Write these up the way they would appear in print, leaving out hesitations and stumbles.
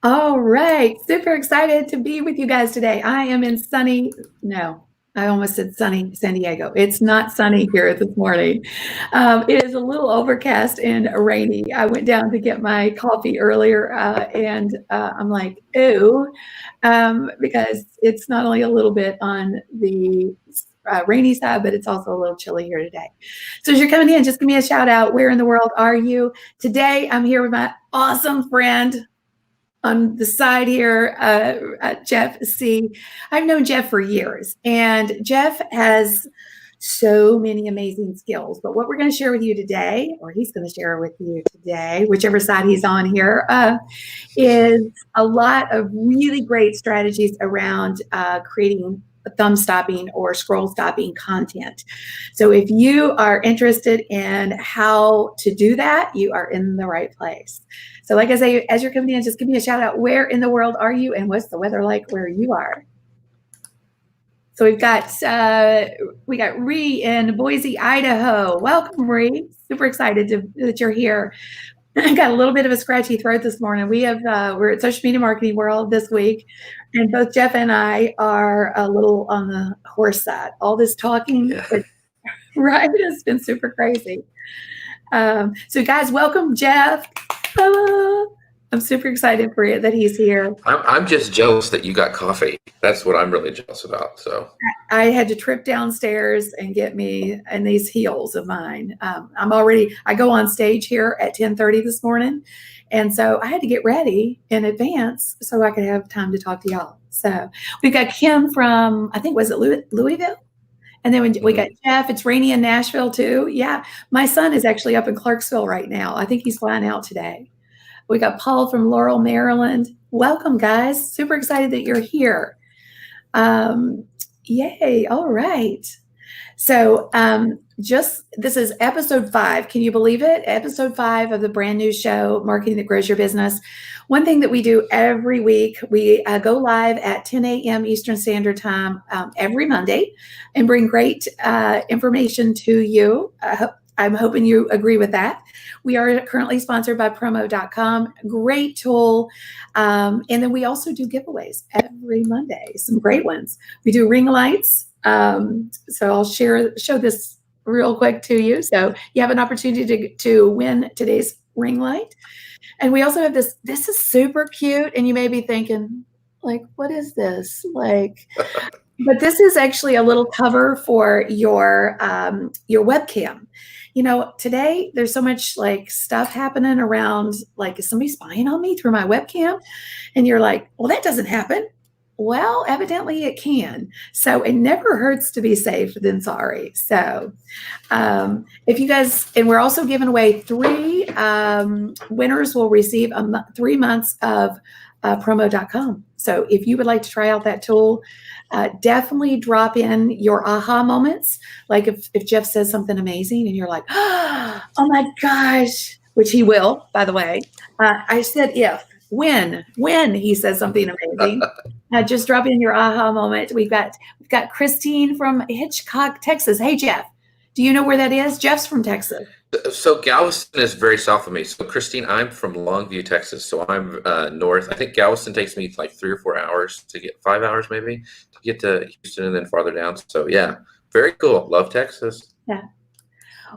All right. Super excited to be with you guys today. I am in I almost said sunny San Diego. It's not sunny here this morning. It is a little overcast and rainy. I went down to get my coffee earlier and I'm like, ew, because it's not only a little bit on the rainy side, but it's also a little chilly here today. So as you're coming in, just give me a shout out. Where in the world are you? Today, I'm here with my awesome friend, on the side here, Jeff Sieh. I've known Jeff for years, and Jeff has so many amazing skills. But what we're going to share with you today, or he's going to share with you today, whichever side he's on here, is a lot of really great strategies around creating thumb stopping or scroll stopping content. So if you are interested in how to do that, you are in the right place. So like I say, as you're coming in, just give me a shout out. Where in the world are you, and what's the weather like where you are? So we got Ree in Boise, Idaho. Welcome, Ree. Super excited that you're here. I got a little bit of a scratchy throat this morning. We're at Social Media Marketing World this week, and both Jeff and I are a little on the horse side. All this talking, right? It's been super crazy. So guys, welcome, Jeff. I'm super excited for you that he's here. I'm just jealous that you got coffee. That's what I'm really jealous about. So I had to trip downstairs and get me in these heels of mine. I go on stage here at 10:30 this morning. And so I had to get ready in advance so I could have time to talk to y'all. So we've got Kim from, I think, was it Louisville? And then we got Jeff. It's rainy in Nashville too. Yeah. My son is actually up in Clarksville right now. I think he's flying out today. We got Paul from Laurel, Maryland. Welcome, guys. Super excited that you're here. Yay. All right. So this is episode 5. Can you believe it? Episode 5 of the brand new show, Marketing That Grows Your Business. One thing that we do every week, we go live at 10 a.m. Eastern Standard Time every Monday and bring great information to you. I'm hoping you agree with that. We are currently sponsored by promo.com. Great tool. And then we also do giveaways every Monday, some great ones. We do ring lights. So I'll show this real quick to you. So you have an opportunity to win today's ring light. And we also have this is super cute. And you may be thinking, like, what is this? But this is actually a little cover for your webcam. You know, today there's so much stuff happening around, is somebody spying on me through my webcam? And you're like, well, that doesn't happen. Well, evidently it can. So it never hurts to be safe than sorry. So if you guys, and we're also giving away 3 winners will receive 3 months of promo.com. So if you would like to try out that tool, definitely drop in your aha moments. Like if Jeff says something amazing and you're like, oh my gosh, which he will, by the way. I said when he says something amazing, just drop in your aha moment. We've got Christine from Hitchcock, Texas. Hey, Jeff, do you know where that is? Jeff's from Texas. So Galveston is very south of me. So Christine, I'm from Longview, Texas. So I'm north. I think Galveston takes me like 3 or 4 hours to get 5 hours maybe to get to Houston and then farther down. So yeah, very cool. Love Texas. Yeah.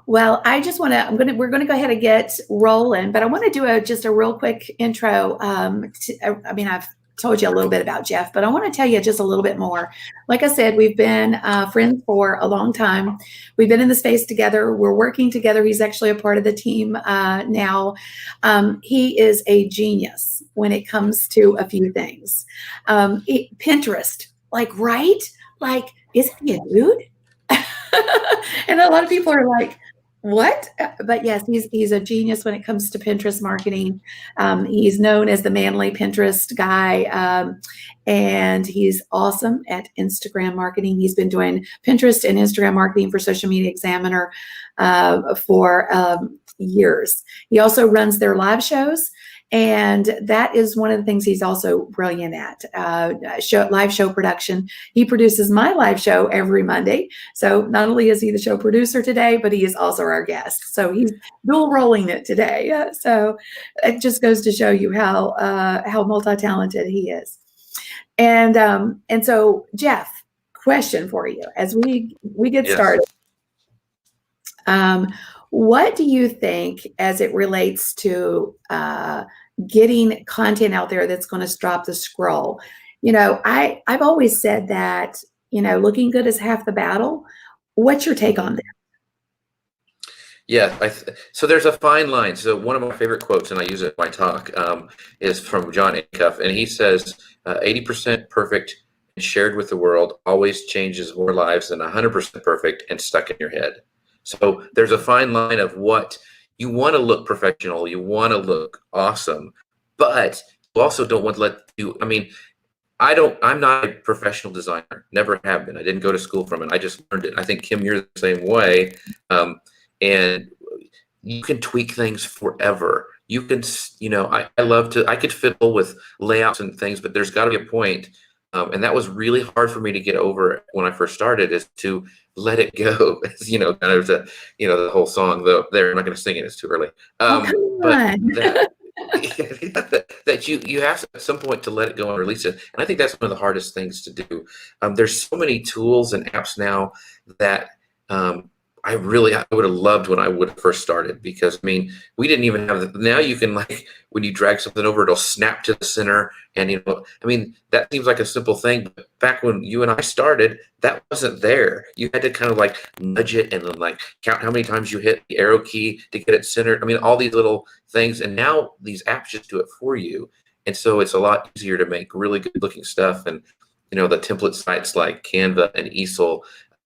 Well, I just want to, we're going to go ahead and get rolling, but I want to do just a real quick intro. I've told you a little bit about Jeff, but I want to tell you just a little bit more. Like I said, we've been friends for a long time. We've been in the space together. We're working together. He's actually a part of the team now. He is a genius when it comes to a few things. Pinterest, isn't he a dude? And a lot of people are like, what? But yes, he's a genius when it comes to Pinterest marketing. He's known as the manly Pinterest guy, and he's awesome at Instagram marketing. He's been doing Pinterest and Instagram marketing for Social Media Examiner for years. He also runs their live shows, And that is one of the things he's also brilliant at, live show production. He produces my live show every Monday. So not only is he the show producer today, but he is also our guest. So he's dual rolling it today. So it just goes to show you how multi-talented he is. And so, Jeff, question for you as we get started. What do you think as it relates to getting content out there that's going to stop the scroll? I've always said that, looking good is half the battle. What's your take on that? Yeah, so there's a fine line. So one of my favorite quotes, and I use it in my talk, is from John Acuff, and he says, 80% perfect and shared with the world always changes more lives than 100% perfect and stuck in your head. So there's a fine line of what you want to look professional, you want to look awesome, but you also don't want to let you, I'm not a professional designer, never have been. I didn't go to school from it. I just learned it. I think, Kim, you're the same way. And you can tweak things forever. You can, I could fiddle with layouts and things, but there's got to be a point. And that was really hard for me to get over when I first started, is to let it go. Kind of the whole song, though. I'm not going to sing it. It's too early. But that you have to, at some point, to let it go and release it. And I think that's one of the hardest things to do. There's so many tools and apps now that I would have loved when I would have first started, because we didn't even have now you can, when you drag something over, it'll snap to the center, and that seems like a simple thing, but back when you and I started, that wasn't there. You had to kind of nudge it and then count how many times you hit the arrow key to get it centered. All these little things, and now these apps just do it for you, and so it's a lot easier to make really good looking stuff. And the template sites like Canva and Easil,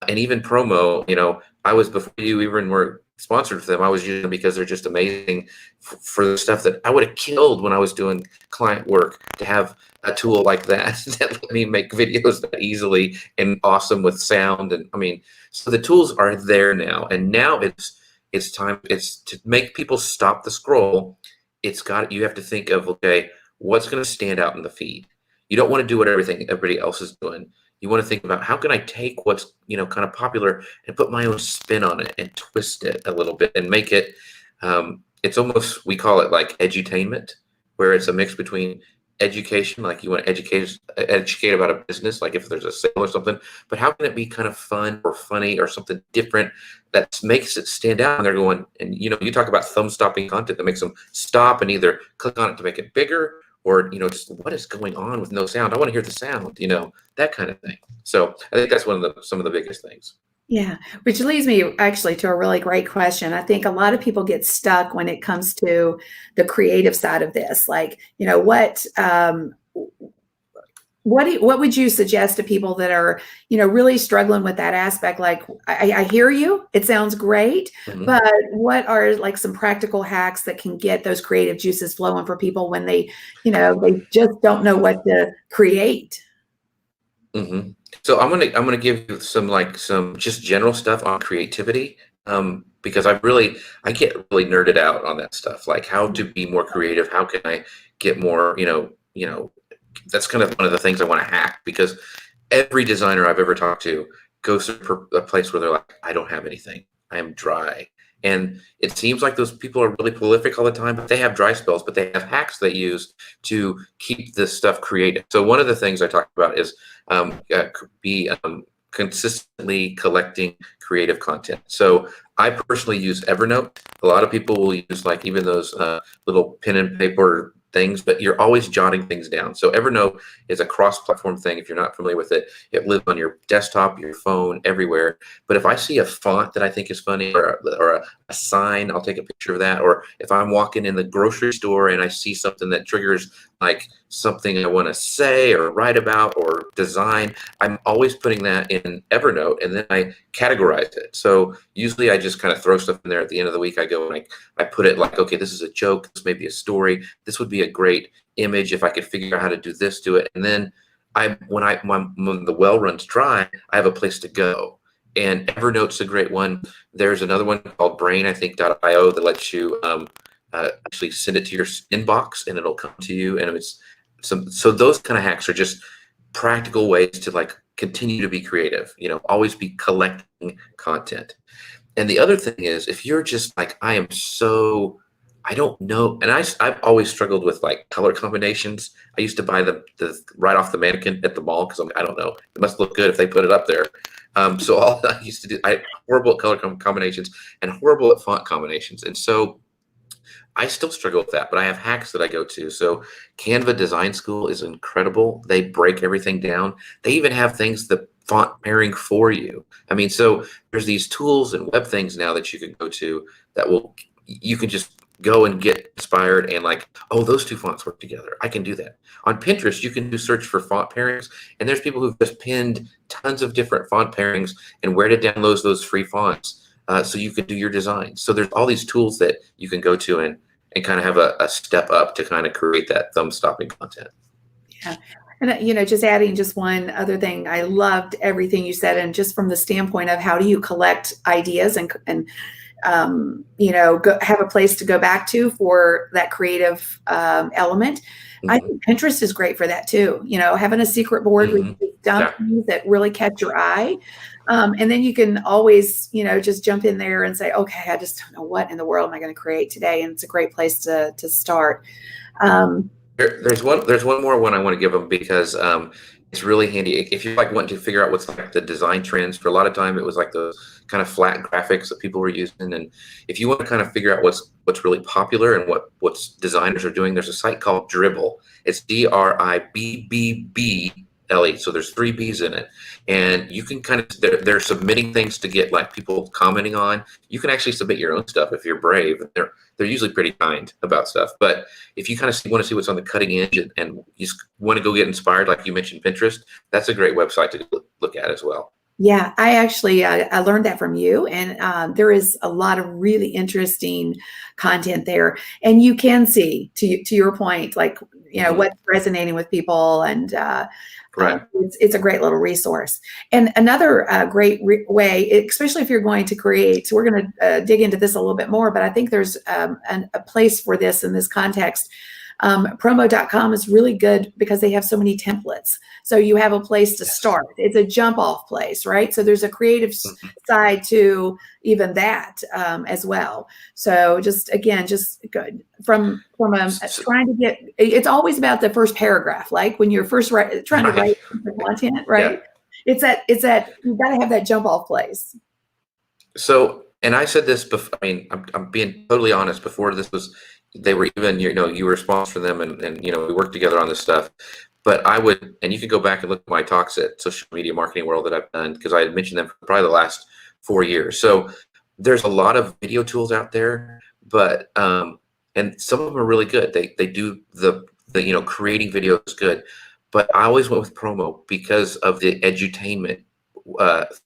and even Promo, I was, before you even were sponsored with them, I was using them because they're just amazing for the stuff that I would have killed when I was doing client work. To have a tool like that that let me make videos that easily and awesome with sound, and so the tools are there now, and now it's time. It's to make people stop the scroll. You have to think of, okay, what's going to stand out in the feed. You don't want to do what everybody else is doing. You want to think about, how can I take what's kind of popular and put my own spin on it and twist it a little bit and make it. It's almost, we call it edutainment, where it's a mix between education, you want to educate about a business, if there's a sale or something, but how can it be kind of fun or funny or something different that makes it stand out? And they're going, and you talk about thumb stopping content that makes them stop and either click on it to make it bigger, or just what is going on with no sound? I want to hear the sound, that kind of thing. So I think that's some of the biggest things. Yeah, which leads me actually to a really great question. I think a lot of people get stuck when it comes to the creative side of this. What would you suggest to people that are, really struggling with that aspect? I hear you, it sounds great, mm-hmm. But what are some practical hacks that can get those creative juices flowing for people when they just don't know what to create? Mm-hmm. So I'm gonna give you some just general stuff on creativity, because I get really nerded out on that stuff, how to be more creative. How can I get more, that's kind of one of the things I want to hack, because every designer I've ever talked to goes through a place where they're like, I don't have anything. I am dry. And it seems like those people are really prolific all the time, but they have dry spells, but they have hacks they use to keep this stuff creative. So one of the things I talk about is consistently collecting creative content. So I personally use Evernote. A lot of people will use even those little pen and paper things, but you're always jotting things down. So Evernote is a cross-platform thing. If you're not familiar with it, it lives on your desktop, your phone, everywhere. But if I see a font that I think is funny, or a sign, I'll take a picture of that. Or if I'm walking in the grocery store and I see something that triggers something I want to say or write about or design, I'm always putting that in Evernote, and then I categorize it. So usually I just kind of throw stuff in there at the end of the week. I go and I put it okay, this is a joke, this may be a story, this would be a great image if I could figure out how to do this to it. And then when the well runs dry, I have a place to go. And Evernote's a great one. There's another one called Brain, I think, .io, that lets you actually send it to your inbox and it'll come to you. And it's so those kind of hacks are just practical ways to like continue to be creative, always be collecting content. And the other thing is, if you're just like, I don't know. And I've always struggled with like color combinations. I used to buy the right off the mannequin at the mall because I don't know. It must look good if they put it up there. So all I used to do, horrible at color combinations and horrible at font combinations. And so I still struggle with that, but I have hacks that I go to. So Canva Design School is incredible. They break everything down. They even have things that font pairing for you. I mean, so there's these tools and web things now that you can go to that you can just go and get inspired and like, oh, those two fonts work together. I can do that. On Pinterest, you can do search for font pairings, and there's people who've just pinned tons of different font pairings and where to download those free fonts so you can do your design. So there's all these tools that you can go to and kind of have a step up to kind of create that thumb-stopping content. Yeah. And, just adding just one other thing, I loved everything you said. And just from the standpoint of how do you collect ideas and have a place to go back to for that creative element. Mm-hmm. I think Pinterest is great for that too. Having a secret board where you dump things that really catch your eye. And then you can always, just jump in there and say, okay, I just don't know what in the world am I going to create today. And it's a great place to start. There's one more one I want to give them because it's really handy. If you like want to figure out what's like the design trends, for a lot of time it was like those kind of flat graphics that people were using. And if you want to kind of figure out what's really popular and what designers are doing, there's a site called Dribbble. It's DRIBBBLE. So there's 3 B's in it, and you can kind of they're submitting things to get like people commenting on. You can actually submit your own stuff if you're brave. They're usually pretty kind about stuff. But if you kind of want to see what's on the cutting edge and you just want to go get inspired, like you mentioned Pinterest, that's a great website to look at as well. Yeah, I actually I learned that from you, and there is a lot of really interesting content there, and you can see to your point, like what's resonating with people, and right. It's a great little resource. And another great way, especially if you're going to create, so we're going to dig into this a little bit more, but I think there's a place for this in this context. Promo.com is really good because they have so many templates. So you have a place to start. It's a jump off place, right? So there's a creative side to even that as well. So just good from trying to get, it's always about the first paragraph. Like when you're first trying to write content, right? Yeah. It's that you've got to have that jump off place. So, and I said this before, I mean, I'm being totally honest, before this was, they were even, you were responsible for them and we worked together on this stuff. But I would, and you can go back and look at my talks at Social Media Marketing World that I've done, because I had mentioned them for probably the last 4 years. So there's a lot of video tools out there, but, and some of them are really good. They do the creating videos good, but I always went with Promo because of the edutainment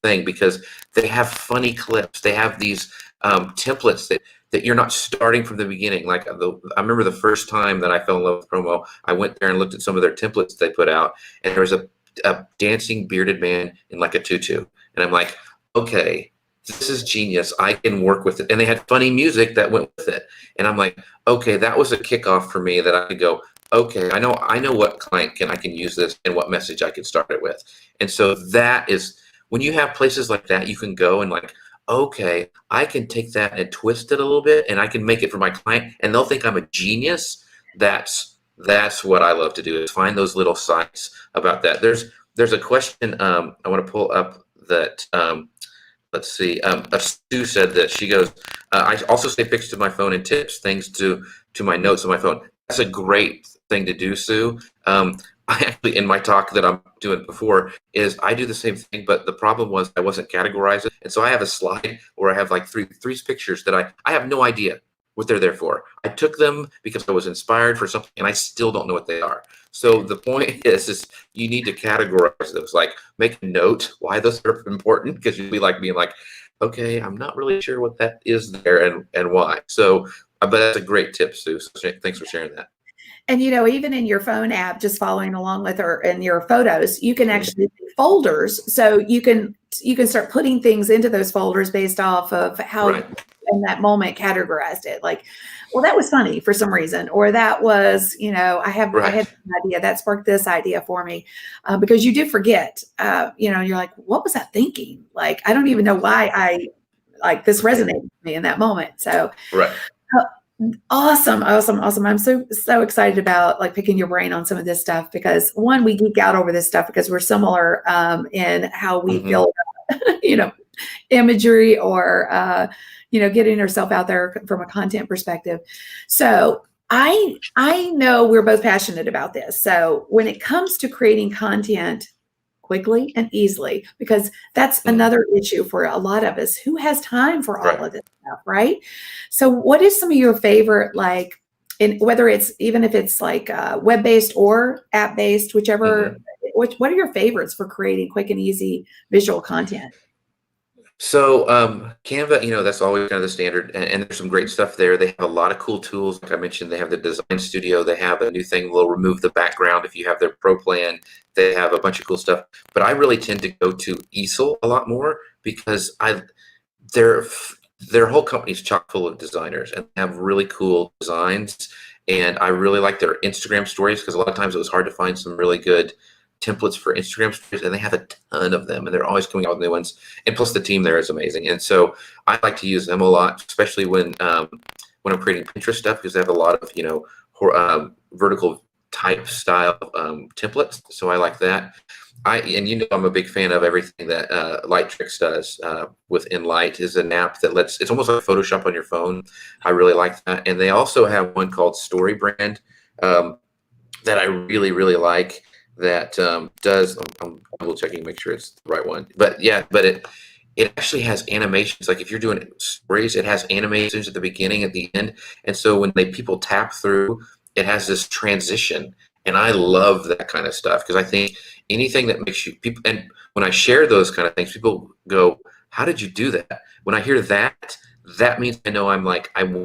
thing, because they have funny clips. They have these templates that you're not starting from the beginning. Like I remember the first time that I fell in love with Promo, I went there and looked at some of their templates they put out, and there was a dancing bearded man in like a tutu. And I'm like, okay, this is genius. I can work with it. And they had funny music that went with it. And I'm like, okay, that was a kickoff for me that I could go, okay, I know what client I can use this and what message I can start it with. And so that is, when you have places like that, you can go and like, okay, I can take that and twist it a little bit and I can make it for my client and they'll think I'm a genius. That's what I love to do, is find those little sites about that. There's a question I want to pull up that, let's see, Sue said that. She goes, I also say pictures to my phone and tips things to my notes on my phone. That's a great thing to do, Sue. I actually, in my talk that I'm doing before, is I do the same thing, but the problem was I wasn't categorizing. And so I have a slide where I have like three pictures that I have no idea what they're there for. I took them because I was inspired for something and I still don't know what they are. So the point is you need to categorize those, like make a note why those are important, because you'll be like being like, okay, I'm not really sure what that is there and why. So, but that's a great tip, Sue. So thanks for sharing that. And even in your phone app, just following along with her in your photos, you can actually do folders. So you can start putting things into those folders based off of how Right. in that moment categorized it. Like, well, that was funny for some reason, or that was, I had Right. an idea that sparked this idea for me, because you do forget, you're like, what was I thinking? Like, I don't even know why like this resonated with me in that moment. So Right. awesome, awesome, awesome. I'm so excited about like picking your brain on some of this stuff, because one, we geek out over this stuff because we're similar in how we Mm-hmm. feel about, imagery or getting ourselves out there from a content perspective. So I know we're both passionate about this. So when it comes to creating content quickly and easily, because that's Mm-hmm. another issue for a lot of us. Who has time for all Right. of this stuff, right? So what is some of your favorite, like, in whether it's even if it's like web-based or app-based, whichever, Mm-hmm. what are your favorites for creating quick and easy visual content? So Canva, that's always kind of the standard, and there's some great stuff there. They have a lot of cool tools. Like I mentioned, they have the design studio. They have a new thing will remove the background if you have their pro plan. They have a bunch of cool stuff. But I really tend to go to Easil a lot more because their their whole company's chock full of designers and have really cool designs. And I really like their Instagram stories because a lot of times it was hard to find some really good templates for Instagram stories, and they have a ton of them, and they're always coming out with new ones. And plus, the team there is amazing, and so I like to use them a lot, especially when I'm creating Pinterest stuff, because they have a lot of vertical type style templates. So I like that. I'm a big fan of everything that Lightricks does within Light is an app that it's almost like Photoshop on your phone. I really like that. And they also have one called StoryBrand that I really, really like that does, I'm double checking, make sure it's the right one. But yeah, but it actually has animations. Like if you're doing stories, it has animations at the beginning, at the end. And so when people tap through, it has this transition. And I love that kind of stuff because I think anything that makes you people, and when I share those kind of things, people go, how did you do that? When I hear that, that means I know I'm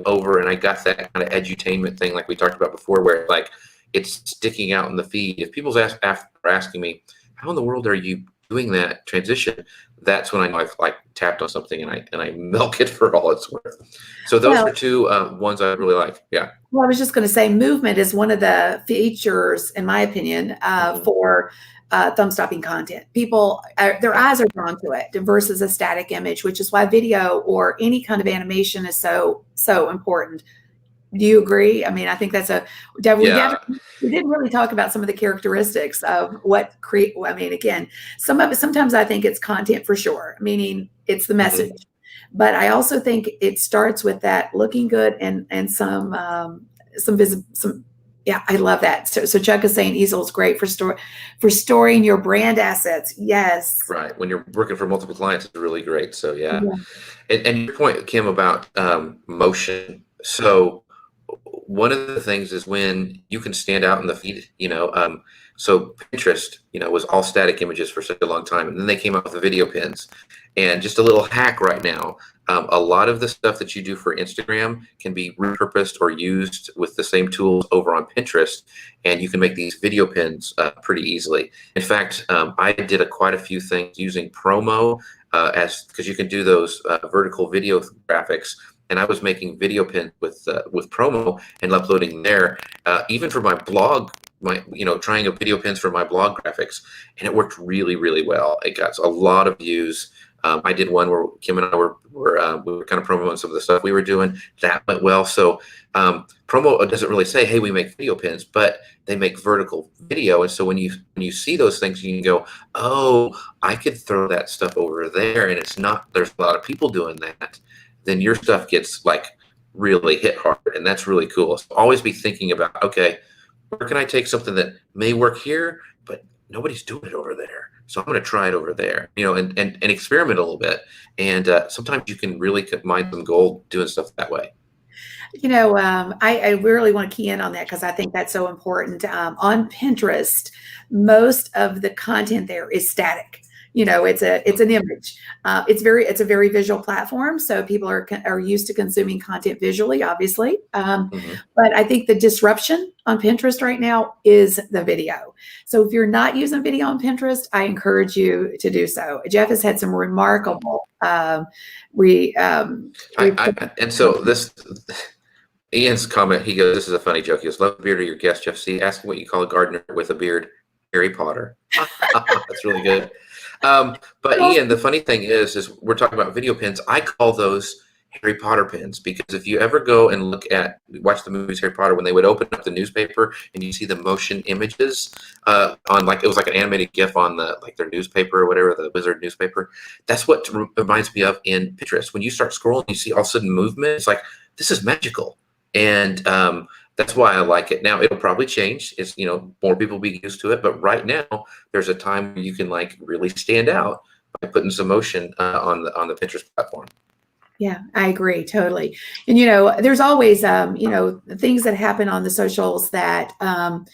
over and I got that kind of edutainment thing like we talked about before, where like it's sticking out in the feed. If people's asking me, how in the world are you doing that transition? That's when I know I've like tapped on something and I milk it for all it's worth. So those Well, are two ones I really like. Yeah. Well, I was just going to say movement is one of the features, in my opinion, Mm-hmm. for thumb stopping content. People, their eyes are drawn to it versus a static image, which is why video or any kind of Mm-hmm. animation is so important. Do you agree? I mean, I think that's Yeah. we didn't really talk about some of the characteristics of what create. I mean, again, sometimes I think it's content for sure, meaning it's the Mm-hmm. message. But I also think it starts with that looking good and some. Yeah, I love that. So Chuck is saying Easil is great for storing your brand assets. Yes. Right. When you're working for multiple clients, it's really great. So yeah. Yeah. And your point, Kim, about motion. So one of the things is when you can stand out in the feed, so Pinterest, was all static images for such a long time. And then they came out with the video pins. And just a little hack right now, a lot of the stuff that you do for Instagram can be repurposed or used with the same tools over on Pinterest. And you can make these video pins pretty easily. In fact, I did quite a few things using Promo because you can do those vertical video graphics. And I was making video pins with Promo and uploading there, even for my blog, trying video pins for my blog graphics, and it worked really, really well. It got a lot of views. I did one where Kim and I were kind of promoting some of the stuff we were doing. That went well. So Promo doesn't really say, "Hey, we make video pins," but they make vertical video. And so when you see those things, you can go, "Oh, I could throw that stuff over there," and it's not. There's a lot of people doing that. Then your stuff gets like really hit hard, and that's really cool. So always be thinking about, okay, where can I take something that may work here, but nobody's doing it over there. So I'm going to try it over there, and experiment a little bit. And sometimes you can really mine some gold doing stuff that way. I really want to key in on that because I think that's so important. On Pinterest, most of the content there is static. it's an image. It's a very visual platform, so people are used to consuming content visually, obviously. But I think the disruption on Pinterest right now is the video. So if you're not using video on Pinterest, I encourage you to do so. Jeff has had some remarkable and so this Ian's comment, he goes, "This is a funny joke." He goes, "Love the beard of your guest, Jeff Sieh. Ask him what you call a gardener with a beard. Harry Potter." That's really good. But Ian, the funny thing is we're talking about video pins. I call those Harry Potter pins, because if you ever go and watch the movies Harry Potter, when they would open up the newspaper and you see the motion images on, like, it was like an animated GIF on their newspaper or whatever, the Wizard newspaper. That's what reminds me of in Pinterest. When you start scrolling, you see all of a sudden movement. It's like, this is magical. And that's why I like it. Now, it'll probably change. It's, more people will be used to it. But right now, there's a time where you can really stand out by putting some motion on the Pinterest platform. Yeah, I agree totally. And there's always things that happen on the socials that are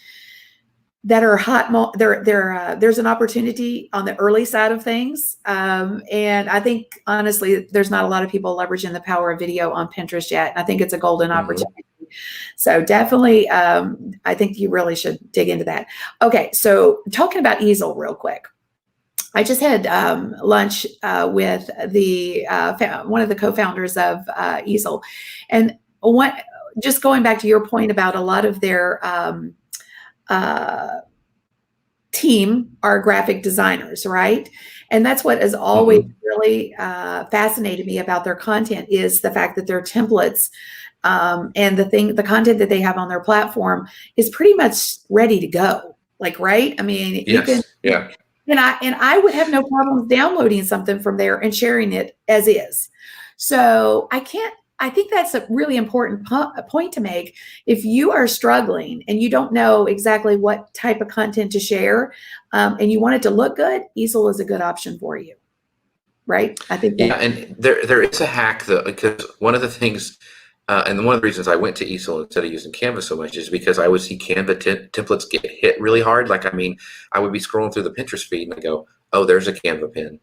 hot. There's an opportunity on the early side of things, and I think honestly, there's not a lot of people leveraging the power of video on Pinterest yet. And I think it's a golden opportunity. So definitely, I think you really should dig into that. Okay, so talking about Easil real quick. I just had lunch with one of the co-founders of Easil, and just going back to your point about a lot of their team are graphic designers, right? And that's what has always really fascinated me about their content, is the fact that their templates and the content that they have on their platform is pretty much ready to go. Right? I mean, yes. You can, yeah. And I would have no problems downloading something from there and sharing it as is. So I think that's a really important point to make. If you are struggling and you don't know exactly what type of content to share, and you want it to look good, Easil is a good option for you. Right? I think. Yeah, and there is a hack, though, because one of the things, and one of the reasons I went to Easil instead of using Canva so much is because I would see Canva templates get hit really hard. I would be scrolling through the Pinterest feed and I go, "Oh, there's a Canva pin.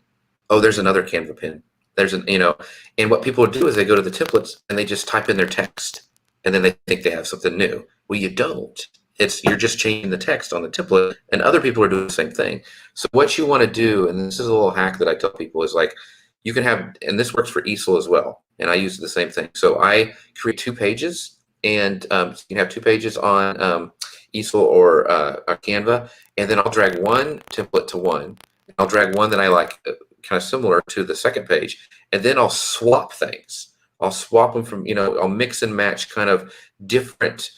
Oh, there's another Canva pin. There's and what people do is they go to the templates and they just type in their text, and then they think they have something new. Well, you don't. You're just changing the text on the template, and other people are doing the same thing. So what you want to do, and this is a little hack that I tell people, is you can have, and this works for Easil as well, and I use the same thing. So I create 2 pages, and you can have 2 pages on Easil or Canva, and then I'll drag one template to one. I'll drag one that I like kind of similar to the second page, and then I'll swap things. I'll swap them from, I'll mix and match kind of different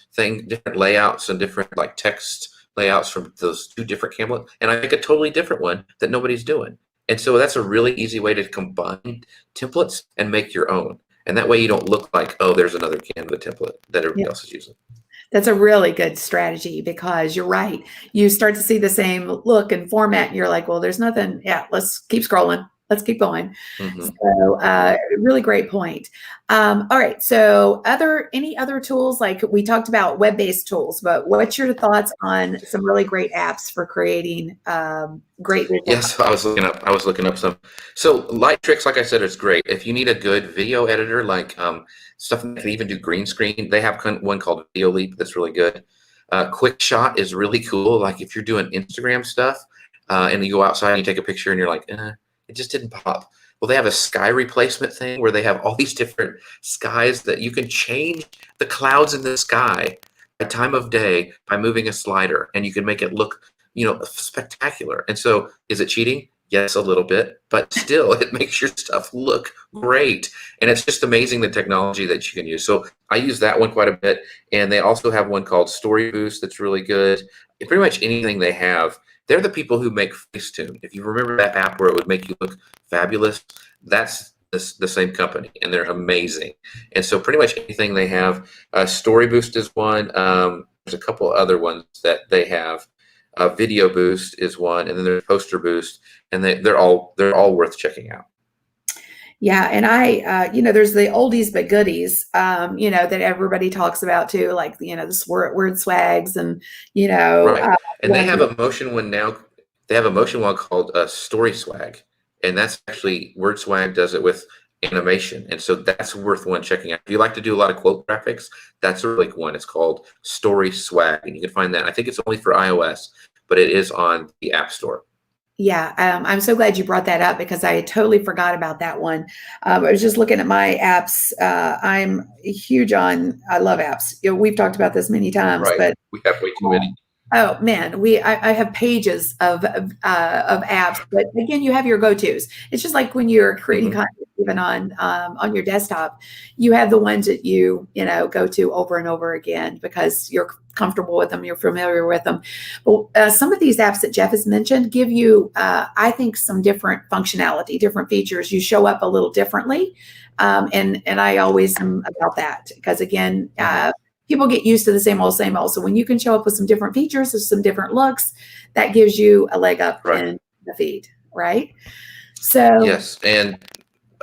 layouts and different text layouts from those 2 different templates, and I make a totally different one that nobody's doing. And so that's a really easy way to combine templates and make your own. And that way you don't look like, oh, there's another Canva template that everybody else is using. That's a really good strategy, because you're right. You start to see the same look and format, and you're like, well, there's nothing. Yeah, let's keep scrolling. Let's keep going. So really great point. All right. So any other tools? We talked about web-based tools, but what's your thoughts on some really great apps for creating great visual? Yes, I was looking up some. So Lightricks, like I said, is great. If you need a good video editor, stuff that can even do green screen, they have one called Video Leap that's really good. Quick Shot is really cool. If you're doing Instagram stuff and you go outside and you take a picture and you're like, it just didn't pop. Well, they have a sky replacement thing where they have all these different skies that you can change the clouds in the sky by time of day by moving a slider, and you can make it look, spectacular. And so, is it cheating? Yes, a little bit, but still, it makes your stuff look great. And it's just amazing the technology that you can use. So I use that one quite a bit. And they also have one called Story Boost that's really good. And pretty much anything they have, they're the people who make Facetune. If you remember that app where it would make you look fabulous, that's the same company, and they're amazing. And so pretty much anything they have, Story Boost is one. There's a couple other ones that they have. Video Boost is one, and then there's Poster Boost, and they're all worth checking out. Yeah, and I, there's the oldies but goodies, that everybody talks about too, the word swags, and Right. And they have a motion one now. they have a motion one called Story Swag, and that's actually Word Swag does it with animation, and so that's worth one checking out. If you like to do a lot of quote graphics, that's a really good one. It's called Story Swag, and you can find that. I think it's only for iOS, but it is on the App Store. Yeah, I'm so glad you brought that up because I totally forgot about that one. I was just looking at my apps. I'm huge on, I love apps. We've talked about this many times, Right. but We have way too many. oh man, I have pages of apps, but again, you have your go-tos. It's just like when you're creating content, even on your desktop, you have the ones that you go to over and over again because you're comfortable with them, you're familiar with them. But some of these apps that Jeff has mentioned give you, I think, some different functionality, different features. You show up a little differently, and I always am about that because again. People get used to the same old, same old. So when you can show up with some different features or some different looks, that gives you a leg up in the feed, right? So yes, and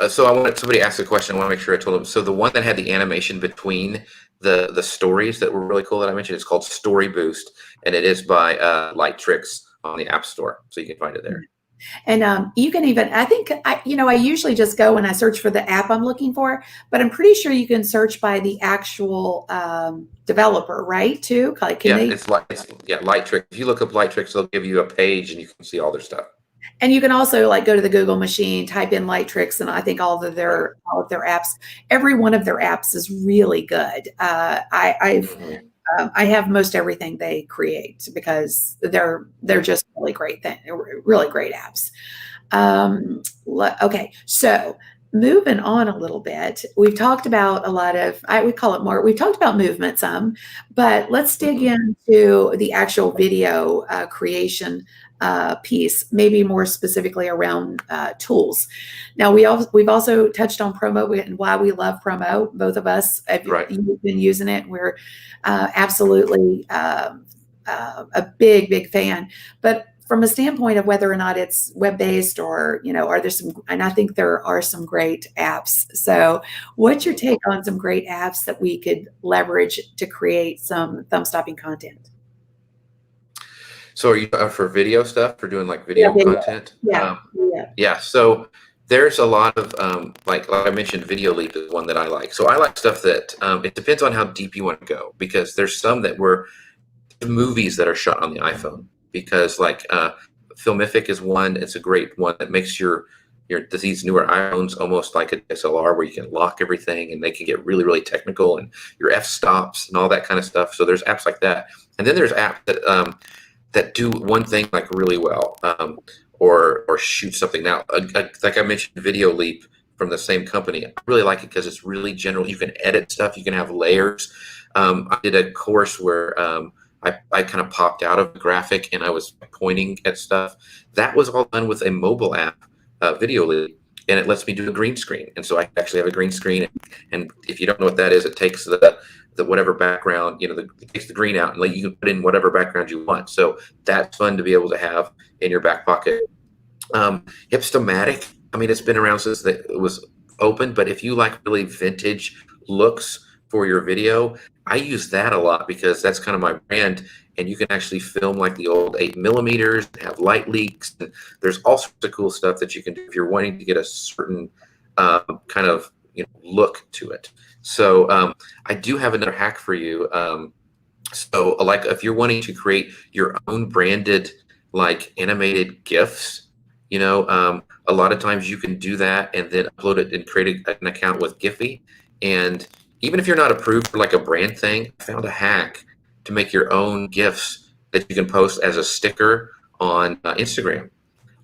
so I wanted somebody asked a question. I want to make sure I told them. So the one that had the animation between the stories that were really cool that I mentioned is called Story Boost, and it is by Light Tricks on the App Store, so you can find it there. And you can even, I think, I usually just go and I search for the app I'm looking for, but I'm pretty sure you can search by the actual developer, right? Too. Like, it's Light Tricks. If you look up Light Tricks, they'll give you a page and you can see all their stuff. And you can also like go to the Google machine, type in Light Tricks, and I think all of their apps, every one of their apps is really good. I have most everything they create because they're just really great really great apps. Okay, so moving on a little bit, we've talked about a lot of we've talked about movement some, but let's dig into the actual video creation piece, maybe more specifically around tools. Now we've also touched on promo and why we love promo. Both of us have been using it. We're absolutely a big fan. But from a standpoint of whether or not it's web-based or, are there some, and I think there are some great apps. So what's your take on some great apps that we could leverage to create some thumb-stopping content? So are you for video stuff, for doing like video content? Yeah. So there's a lot of, like I mentioned, Video Leap is one that I like. So I like stuff that, it depends on how deep you want to go, because there's some that were movies that are shot on the iPhone, because like Filmific is one. It's a great one that makes these newer iPhones almost like a DSLR where you can lock everything and they can get really technical and your f-stops and all that kind of stuff. So there's apps like that. And then there's apps that do one thing like really well, or shoot something. Now, like I mentioned, Video Leap from the same company. I really like it because it's really general. You can edit stuff. You can have layers. I did a course where I kind of popped out of the graphic and I was pointing at stuff. That was all done with a mobile app, Video Leap, and it lets me do a green screen. And so I actually have a green screen. And if you don't know what that is, it takes the whatever background, it takes the green out and you can put in whatever background you want. So that's fun to be able to have in your back pocket. Hipstomatic, I mean, it's been around since it was open, but if you like really vintage looks for your video, I use that a lot because that's kind of my brand. And you can actually film like the old 8mm, have light leaks. And there's all sorts of cool stuff that you can do if you're wanting to get a certain kind of look to it. So I do have another hack for you. So like if you're wanting to create your own branded like animated GIFs, a lot of times you can do that and then upload it and create an account with Giphy. And even if you're not approved for like a brand thing, I found a hack to make your own GIFs that you can post as a sticker on Instagram.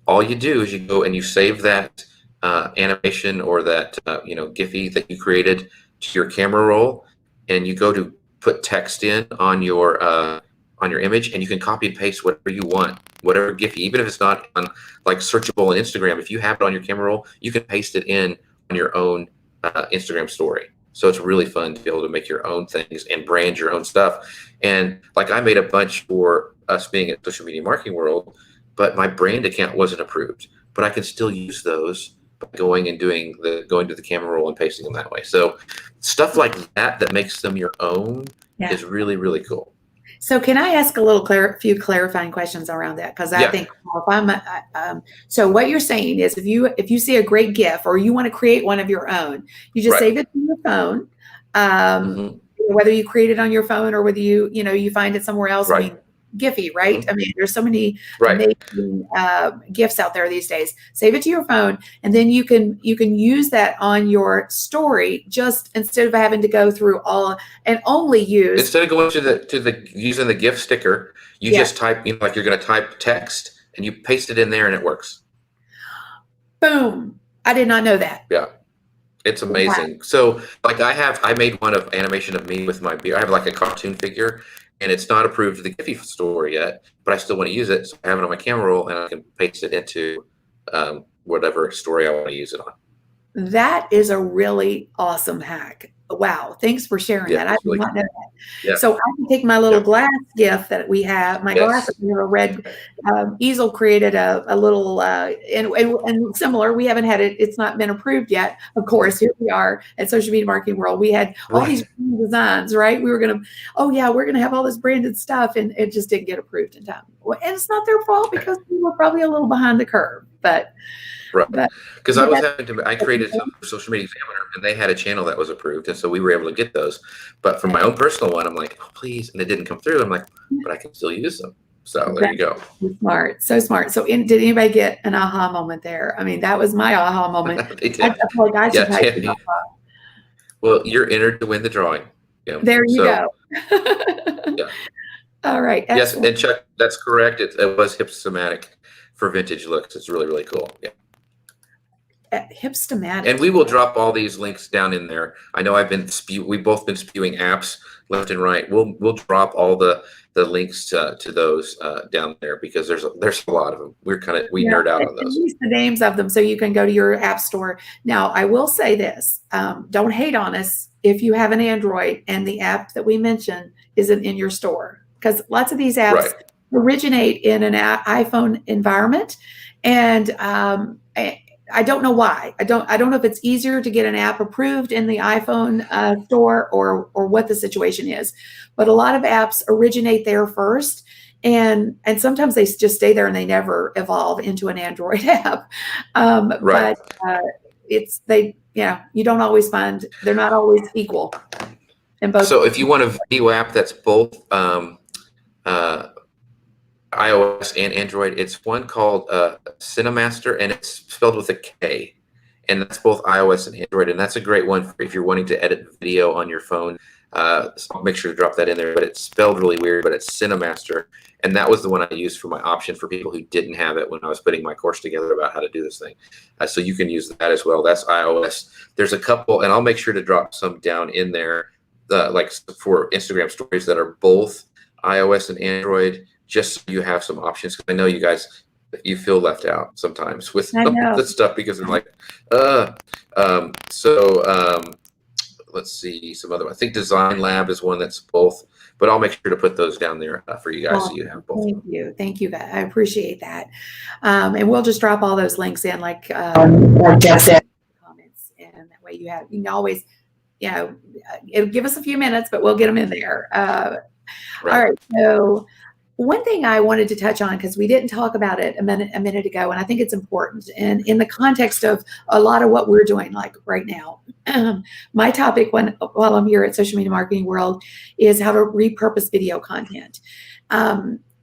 All you do is you go and you save that animation or that Giphy that you created to your camera roll, and you go to put text in on your image, and you can copy and paste whatever you want, whatever Giphy, even if it's not on like searchable on Instagram. If you have it on your camera roll, you can paste it in on your own Instagram story. So it's really fun to be able to make your own things and brand your own stuff. And like I made a bunch for us being at Social Media Marketing World, but my brand account wasn't approved. But I can still use those by going to the camera roll and pasting them that way. So stuff like that makes them your own is really, really cool. So can I ask a few clarifying questions around that? Because I think if I'm so what you're saying is if you see a great GIF or you want to create one of your own, you just save it to your phone. Whether you create it on your phone or whether you find it somewhere else. I mean, Giphy, right? I mean, there's so many amazing GIFs out there these days. Save it to your phone, and then you can use that on your story. Just instead of having to go through all and only use instead of going to the using the GIF sticker, you just type like you're going to type text and you paste it in there and it works. Boom! I did not know that. Yeah. It's amazing. Wow. So like I made one of animation of me with my beard. I have like a cartoon figure and it's not approved to the Giphy store yet, but I still want to use it. So I have it on my camera roll and I can paste it into whatever story I want to use it on. That is a really awesome hack. Wow. Thanks for sharing that. I did not know that. Yeah. So I can take my little glass GIF that we have, my glass red Easil created a little, and similar, we haven't had it. It's not been approved yet. Of course, here we are at Social Media Marketing World. We had all these designs, right? We were going to, we're going to have all this branded stuff and it just didn't get approved in time. And it's not their fault because we were probably a little behind the curve, but. Right, because I created some for Social Media Examiner, and they had a channel that was approved, and so we were able to get those. But for my own personal one, I'm like, oh, please, and it didn't come through. I'm like, but I can still use them. So there you go. Smart, so smart. So did anybody get an aha moment there? I mean, that was my aha moment. They did. Well, you're entered to win the drawing. Yeah. There you go. Yeah. All right. Excellent. Yes, and Chuck, that's correct. It was hipstomatic for vintage looks. It's really, really cool. Yeah. Hipstomatic. And we will drop all these links down in there. I know we've both been spewing apps left and right. We'll drop all the links to those down there because there's a lot of them. We nerd out on those. The names of them so you can go to your app store. Now, I will say this, don't hate on us if you have an Android and the app that we mentioned isn't in your store, because lots of these apps originate in an iPhone environment, and I don't know why. I don't know if it's easier to get an app approved in the iPhone store or what the situation is. But a lot of apps originate there first, and sometimes they just stay there and they never evolve into an Android app. But you don't always find, they're not always equal in both. So if you want a video app that's both iOS and Android, it's one called Cinemaster, and it's spelled with a K, and that's both iOS and Android, and that's a great one for if you're wanting to edit video on your phone. So I'll make sure to drop that in there, but it's spelled really weird, but it's Cinemaster, and that was the one I used for my option for people who didn't have it when I was putting my course together about how to do this thing. So you can use that as well. That's iOS. There's a couple, and I'll make sure to drop some down in there, like for Instagram stories that are both iOS and Android, just so you have some options. Because I know you guys, you feel left out sometimes with the stuff because they're like, let's see some other. I think Design Lab is one that's both, but I'll make sure to put those down there for you guys so you have both. Thank you, guys. I appreciate that. And we'll just drop all those links in, like Jeff said, comments, and that way you can always, it'll give us a few minutes, but we'll get them in there. All right, so. One thing I wanted to touch on, because we didn't talk about it a minute ago, and I think it's important, and in the context of a lot of what we're doing, like right now, my topic while I'm here at Social Media Marketing World is how to repurpose video content.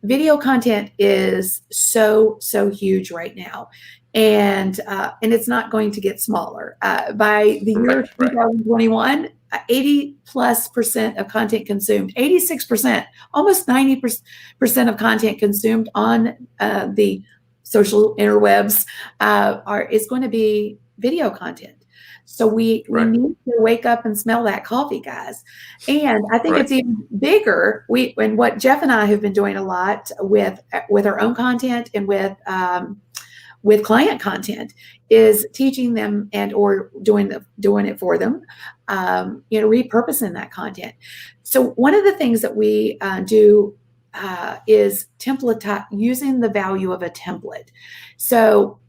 Video content is so huge right now, and it's not going to get smaller. By the year 2021. 80+% of content consumed, 86%, almost 90% of content consumed on the social interwebs is going to be video content. So we need to wake up and smell that coffee, guys. And I think it's even bigger. And what Jeff and I have been doing a lot with our own content and with client content is teaching them or doing it for them, repurposing that content. So one of the things that we do is using the value of a template. So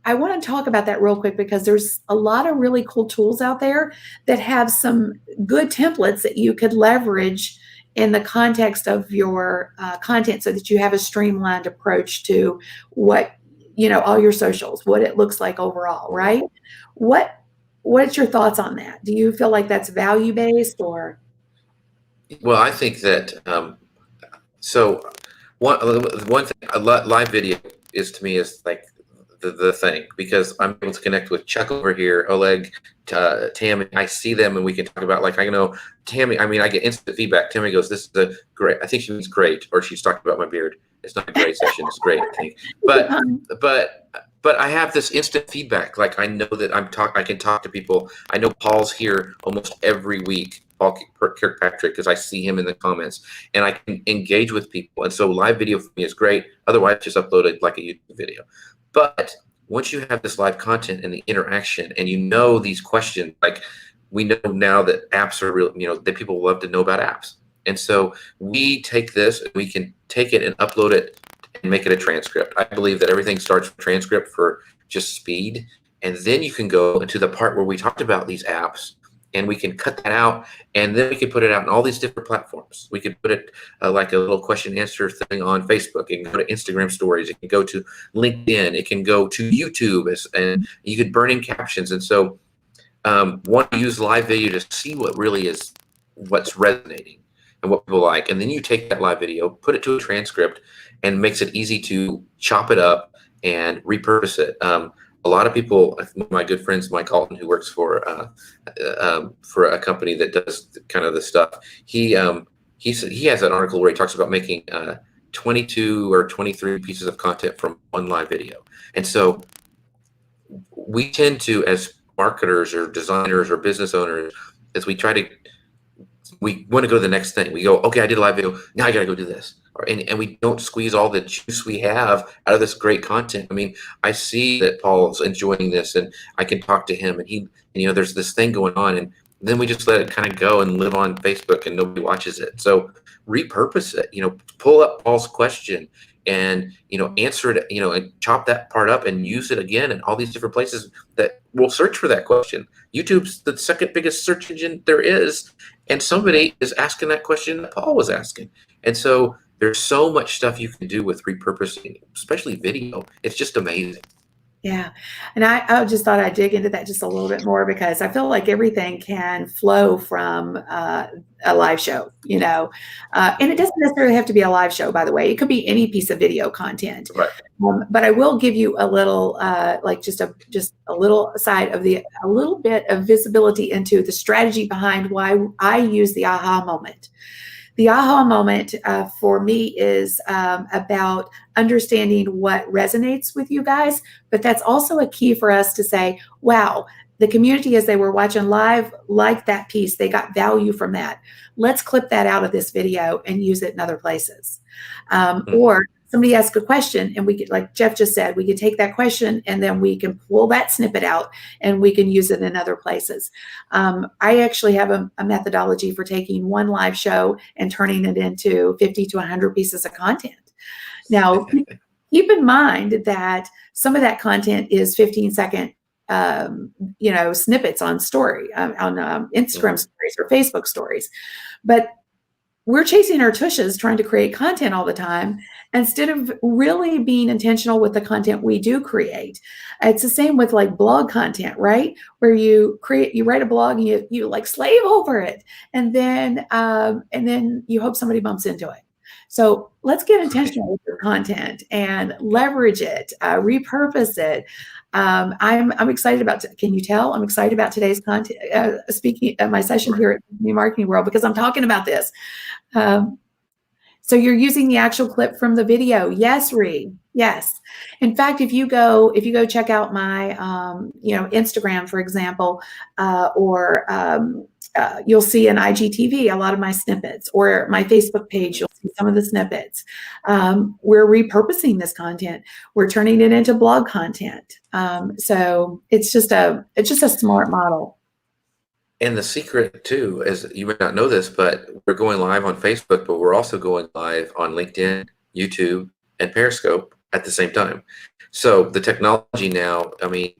I want to talk about that real quick because there's a lot of really cool tools out there that have some good templates that you could leverage in the context of your content so that you have a streamlined approach to what, all your socials, what it looks like overall, right? What's your thoughts on that? Do you feel like that's value-based or? Well, I think that so one thing, live video is to me is like the thing, because I'm able to connect with Chuck over here, Oleg, Tammy. I see them and we can talk about, like, I know Tammy. I mean, I get instant feedback. Tammy goes, "This is a great." I think she means great, or she's talking about my beard. It's not a great session. It's great, I think. But I have this instant feedback. Like, I know that I can talk to people. I know Paul's here almost every week. Paul Kirkpatrick, because I see him in the comments, and I can engage with people. And so live video for me is great. Otherwise, just upload it like a YouTube video. But once you have this live content and the interaction, and these questions, like, we know now that apps are real, that people love to know about apps. And so we take this, and we can take it and upload it and make it a transcript. I believe that everything starts with transcript for just speed. And then you can go into the part where we talked about these apps, and we can cut that out, and then we can put it out in all these different platforms. We could put it like a little question and answer thing on Facebook. It can go to Instagram stories. It can go to LinkedIn. It can go to YouTube, and you could burn in captions. And so want to use live video to see what's resonating and what people like. And then you take that live video, put it to a transcript, and makes it easy to chop it up and repurpose it. A lot of people, my good friends, Mike Alton, who works for a company that does kind of this stuff, he has an article where he talks about making 22 or 23 pieces of content from one live video. And so we tend to, as marketers or designers or business owners, as we want to go to the next thing. We go, okay, I did a live video. Now I got to go do this. And we don't squeeze all the juice we have out of this great content. I mean, I see that Paul's enjoying this, and I can talk to him, and there's this thing going on, and then we just let it kind of go and live on Facebook, and nobody watches it. So repurpose it, pull up Paul's question and, answer it, and chop that part up and use it again in all these different places that will search for that question. YouTube's the second biggest search engine there is, and somebody is asking that question that Paul was asking. And so there's so much stuff you can do with repurposing, especially video. It's just amazing. Yeah. And I just thought I'd dig into that just a little bit more, because I feel like everything can flow from a live show, and it doesn't necessarily have to be a live show, by the way. It could be any piece of video content. Right. But I will give you a little, just a little aside of a little bit of visibility into the strategy behind why I use the aha moment. The aha moment for me is about understanding what resonates with you guys, but that's also a key for us to say, wow, the community, as they were watching live, liked that piece. They got value from that. Let's clip that out of this video and use it in other places. Or somebody asks a question, and we could, like Jeff just said, we could take that question and then we can pull that snippet out and we can use it in other places. I actually have a methodology for taking one live show and turning it into 50 to 100 pieces of content. Now, keep in mind that some of that content is 15-second snippets on Instagram stories or Facebook stories. But we're chasing our tushes trying to create content all the time instead of really being intentional with the content we do create. It's the same with like blog content, right? Where you write a blog and you like slave over it, and then you hope somebody bumps into it. So let's get intentional with your content and leverage it, repurpose it. I'm excited about, can you tell? I'm excited about today's content, speaking at my session here at the Marketing World, because I'm talking about this. So you're using the actual clip from the video. Yes, Ree. Yes. In fact, if you go check out my, Instagram, for example, or you'll see in IGTV a lot of my snippets, or my Facebook page, you'll see some of the snippets. We're repurposing this content. We're turning it into blog content. So it's just a smart model. And the secret too, is you may not know this, but we're going live on Facebook, but we're also going live on LinkedIn, YouTube, and Periscope at the same time. So the technology now, I mean,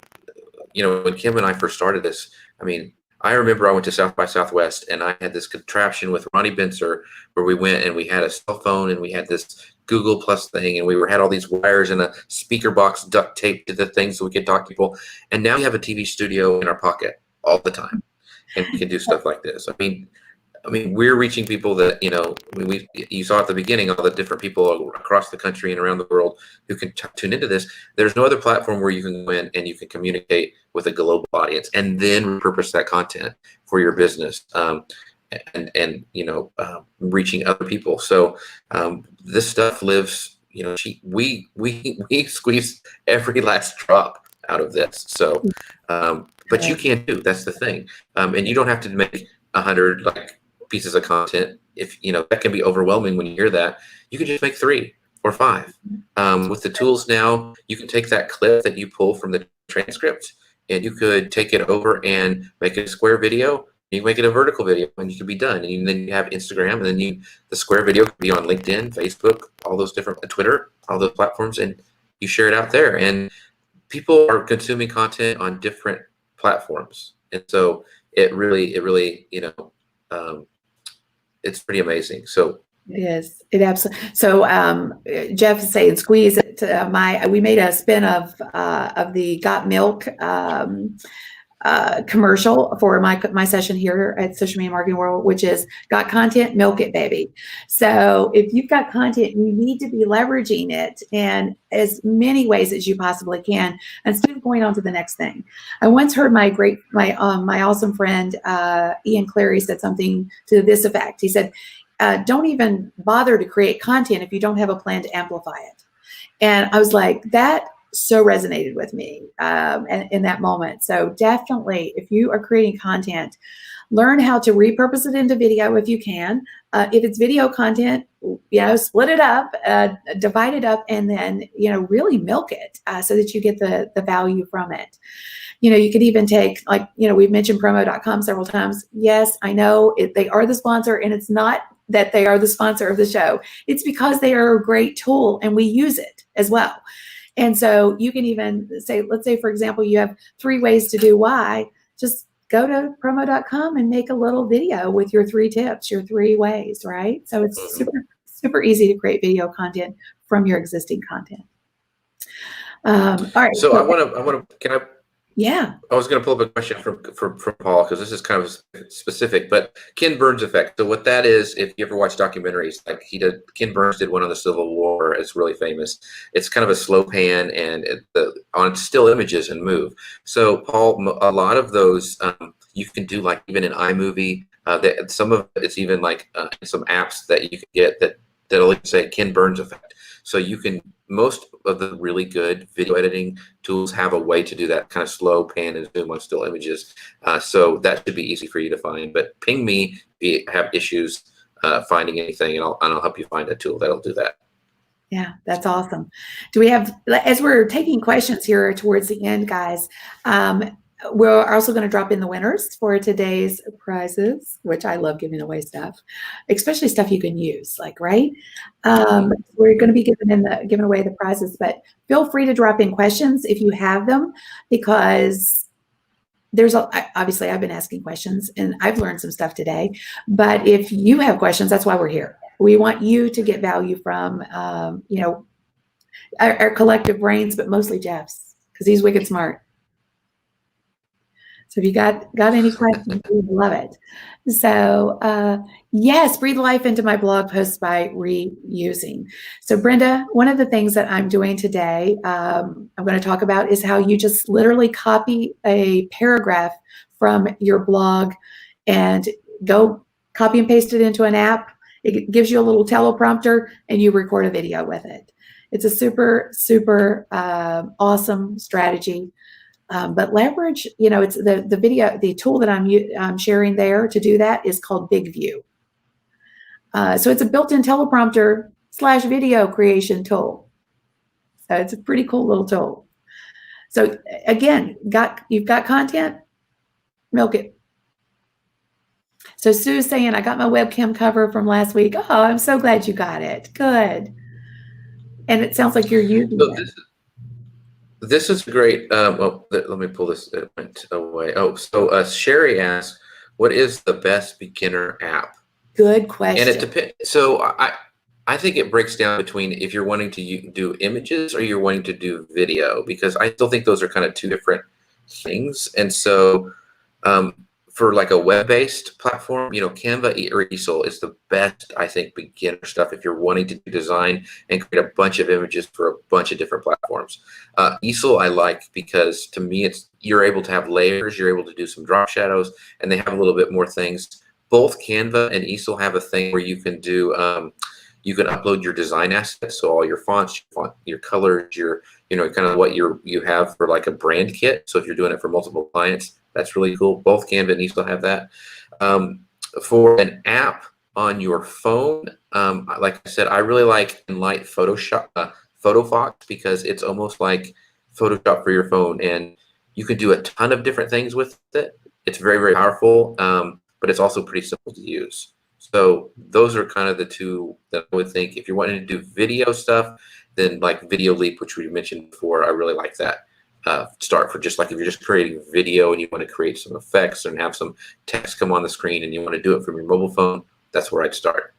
when Kim and I first started this, I mean, I remember I went to South by Southwest, and I had this contraption with Ronnie Benser where we went and we had a cell phone and we had this Google Plus thing, and we had all these wires and a speaker box duct taped to the thing so we could talk to people. And now we have a TV studio in our pocket all the time, and we can do stuff like this. I mean, we're reaching people that, you saw at the beginning, all the different people across the country and around the world who can tune into this. There's no other platform where you can go in and you can communicate with a global audience and then repurpose that content for your business, and reaching other people. So this stuff lives, we squeeze every last drop out of this. So, but you can do, that's the thing. And you don't have to make 100 pieces of content. If that can be overwhelming when you hear that. You can just make 3 or 5. With the tools now, you can take that clip that you pull from the transcript and you could take it over and make it a square video. You can make it a vertical video and you can be done. And then you have Instagram, and then the square video could be on LinkedIn, Facebook, all those different, Twitter, all those platforms, and you share it out there. And people are consuming content on different platforms. And so it really, it's pretty amazing. So it is. It absolutely. So Jeff is saying squeeze it. We made a spin of the Got Milk commercial for my session here at Social Media Marketing World, which is got content, milk it, baby. So if you've got content, you need to be leveraging it in as many ways as you possibly can instead of going on to the next thing. I once heard my awesome friend Ian Clary said something to this effect. He said, don't even bother to create content if you don't have a plan to amplify it. And I was like, that so resonated with me in that moment. So definitely, if you are creating content, learn how to repurpose it into video if you can. If it's video content, split it up, divide it up, and then really milk it so that you get the value from it. You could even take, we've mentioned promo.com several times. Yes, I know they are the sponsor, and it's not that they are the sponsor of the show. It's because they are a great tool and we use it as well. And so you can even say, let's say, for example, you have 3 ways to do Y. Just go to promo.com and make a little video with your 3 tips, your 3 ways, right? So it's super, super easy to create video content from your existing content. All right. So I want to, can I? Yeah. I was going to pull up a question from Paul, because this is kind of specific, but Ken Burns effect. So what that is, if you ever watch documentaries, like Ken Burns did one on the Civil War. It's really famous. It's kind of a slow pan and on still images and move. So Paul, a lot of those you can do even in iMovie. Some of it's even some apps that you can get that'll say Ken Burns effect. So you can, most of the really good video editing tools have a way to do that kind of slow pan and zoom on still images. So that should be easy for you to find. But ping me if you have issues finding anything, and I'll help you find a tool that'll do that. Yeah, that's awesome. Do we have, as we're taking questions here towards the end, guys, we're also going to drop in the winners for today's prizes, which I love giving away stuff, especially stuff you can use, right? We're going to be giving away the prizes, but feel free to drop in questions if you have them, because obviously I've been asking questions and I've learned some stuff today, but if you have questions, that's why we're here. We want you to get value from, our collective brains, but mostly Jeff's, because he's wicked smart. So if you got any questions, we would love it. So yes, breathe life into my blog posts by reusing. So Brenda, one of the things that I'm doing today, I'm going to talk about is how you just literally copy a paragraph from your blog and go copy and paste it into an app. It gives you a little teleprompter and you record a video with it. It's a super, super awesome strategy. But leverage, it's the video, the tool that I'm sharing there to do that is called Big View. So it's a built-in teleprompter / video creation tool. So it's a pretty cool little tool. So again, you've got content, milk it. So Sue's saying, I got my webcam cover from last week. Oh, I'm so glad you got it. Good. And it sounds like you're using it. This is great. Well, let me pull this. It went away. Oh, so Sherry asks, what is the best beginner app? Good And it question. depends. So I think it breaks down between if you're wanting to do images or you're wanting to do video, because I still think those are kind of two different things. And so for like a web-based platform, Canva or Easil is the best, I think, beginner stuff if you're wanting to do design and create a bunch of images for a bunch of different platforms. Easil I like because to me you're able to have layers, you're able to do some drop shadows, and they have a little bit more things. Both Canva and Easil have a thing where you can do you can upload your design assets, so all your fonts, your colors, your kind of what you have for like a brand kit. So if you're doing it for multiple clients, that's really cool. Both Canva and Easil have that. For an app on your phone, like I said, I really like Enlight Photoshop, PhotoFox, because it's almost like Photoshop for your phone, and you can do a ton of different things with it. It's very, very powerful, but it's also pretty simple to use. So those are kind of the two that I would think. If you're wanting to do video stuff, then like Video Leap, which we mentioned before, I really like that. Start for just like if you're just creating video and you want to create some effects and have some text come on the screen and you want to do it from your mobile phone, that's where I'd start.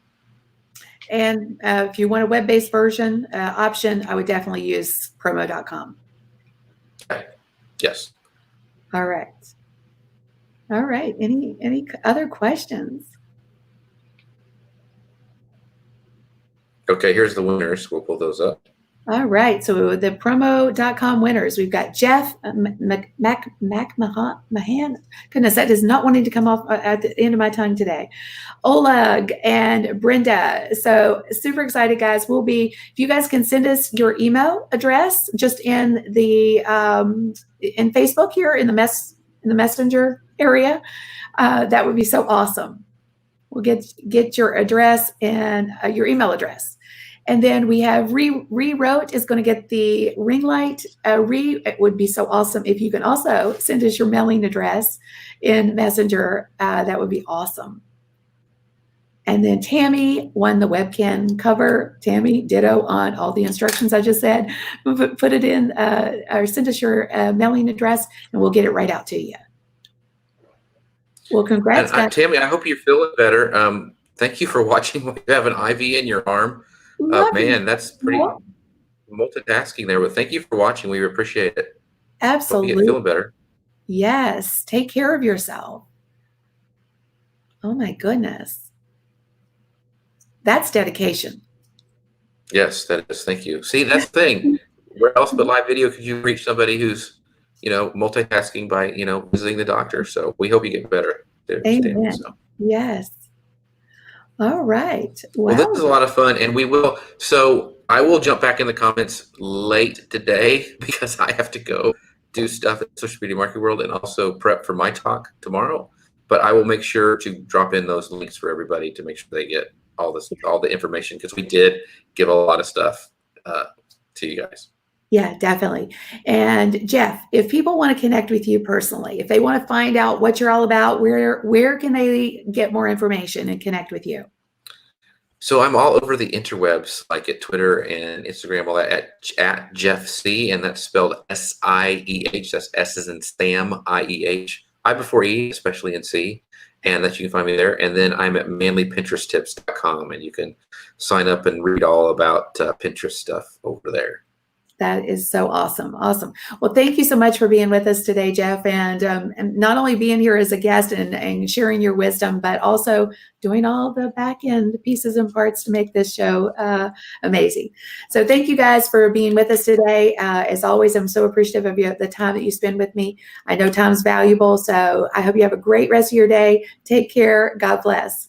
And if you want a web-based version option, I would definitely use promo.com. Okay. Yes. All right. All right. Any other questions? Okay, here's the winners. We'll pull those up. All right. So the promo.com winners, we've got Jeff Mahan. Goodness, that is not wanting to come off at the end of my tongue today. Oleg and Brenda. So super excited, guys. If you guys can send us your email address just in the in Facebook here in the messenger area, that would be so awesome. We'll get your address and your email address. And then we have Rewrote is going to get the ring light. It would be so awesome if you can also send us your mailing address in Messenger. That would be awesome. And then Tammy won the webcam cover. Tammy, ditto on all the instructions I just said. Put it in or send us your mailing address and we'll get it right out to you. Well, congrats, guys. Tammy, I hope you're feeling better. Thank you for watching. You have an IV in your arm. Man, that's pretty multitasking there. But thank you for watching. We appreciate it. Absolutely. Hope you get feeling better. Yes. Take care of yourself. Oh my goodness. That's dedication. Yes, that is. Thank you. See, that's the thing. Where else but live video could you reach somebody who's, multitasking by, visiting the doctor? So we hope you get better. Amen. Yes. All right. Wow. Well, this is a lot of fun, and we will. So I will jump back in the comments late today because I have to go do stuff at Social Media Marketing World and also prep for my talk tomorrow. But I will make sure to drop in those links for everybody to make sure they get all the information, because we did give a lot of stuff to you guys. Yeah, definitely. And Jeff, if people want to connect with you personally, if they want to find out what you're all about, where can they get more information and connect with you? So I'm all over the interwebs, like at Twitter and Instagram, all that at Jeff Sieh, and that's spelled S-I-E-H. That's S as in Sam, I-E-H. I before E, especially in C, and that you can find me there. And then I'm at manlypinteresttips.com, and you can sign up and read all about Pinterest stuff over there. That is so awesome. Awesome. Well, thank you so much for being with us today, Jeff, and not only being here as a guest and sharing your wisdom, but also doing all the back end pieces and parts to make this show amazing. So thank you guys for being with us today. As always, I'm so appreciative of the time that you spend with me. I know time's valuable, so I hope you have a great rest of your day. Take care. God bless.